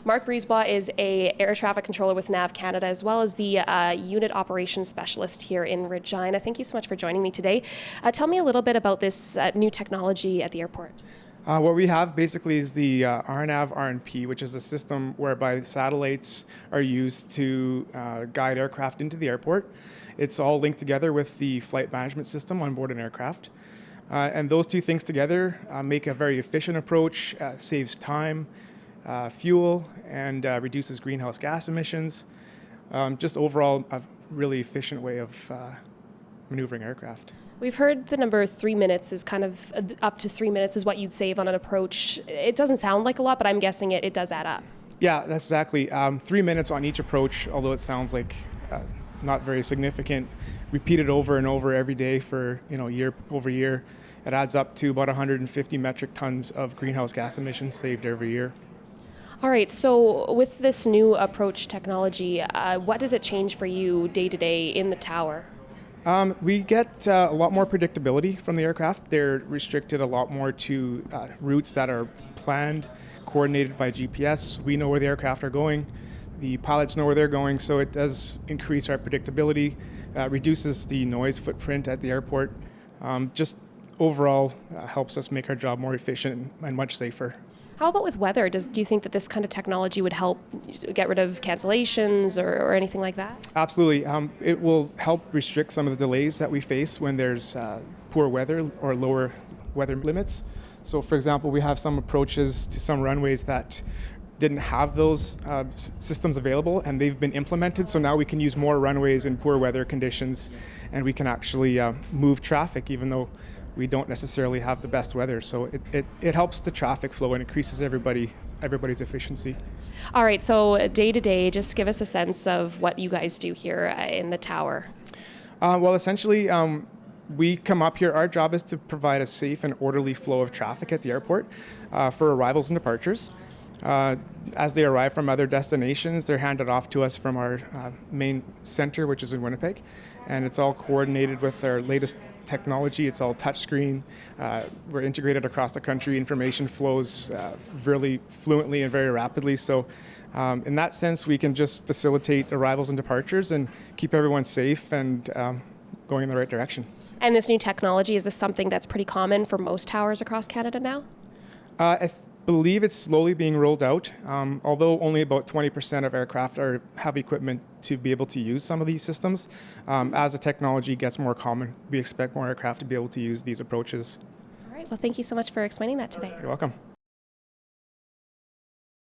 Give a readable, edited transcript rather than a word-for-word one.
Mark Brisebois is a air traffic controller with Nav Canada, as well as the unit operations specialist here in Regina. Thank you so much for joining me today. Tell me a little bit about this new technology at the airport. What we have basically is the RNAV RNP, which is a system whereby satellites are used to guide aircraft into the airport. It's all linked together with the flight management system on board an aircraft. And those two things together make a very efficient approach, saves time, fuel, and reduces greenhouse gas emissions. Just overall, a really efficient way of maneuvering aircraft. We've heard the number 3 minutes is kind of up to 3 minutes is what you'd save on an approach. It doesn't sound like a lot, but I'm guessing it does add up. Yeah, that's exactly. 3 minutes on each approach, although it sounds like not very significant, repeated over and over every day for year over year, it adds up to about 150 metric tons of greenhouse gas emissions saved every year. All right, so with this new approach technology, what does it change for you day to day in the tower? We get a lot more predictability from the aircraft. They're restricted a lot more to routes that are planned, coordinated by GPS. We know where the aircraft are going. The pilots know where they're going, so it does increase our predictability, reduces the noise footprint at the airport. Just overall helps us make our job more efficient and much safer. How about with weather? Do you think that this kind of technology would help get rid of cancellations or anything like that? Absolutely. It will help restrict some of the delays that we face when there's poor weather or lower weather limits. So, for example, we have some approaches to some runways that didn't have those systems available, and they've been implemented. So now we can use more runways in poor weather conditions, and we can actually move traffic even though we don't necessarily have the best weather. So it helps the traffic flow and increases everybody's efficiency. All right, so day to day, just give us a sense of what you guys do here in the tower. Well, essentially, we come up here. Our job is to provide a safe and orderly flow of traffic at the airport for arrivals and departures. As they arrive from other destinations, they're handed off to us from our main center, which is in Winnipeg, and it's all coordinated with our latest technology. It's all touchscreen. We're integrated across the country. Information flows really fluently and very rapidly. So in that sense, we can just facilitate arrivals and departures and keep everyone safe and going in the right direction. And this new technology, is this something that's pretty common for most towers across Canada now? I believe it's slowly being rolled out, although only about 20% of aircraft have equipment to be able to use some of these systems. As the technology gets more common, we expect more aircraft to be able to use these approaches. All right, well, thank you so much for explaining that today. You're welcome.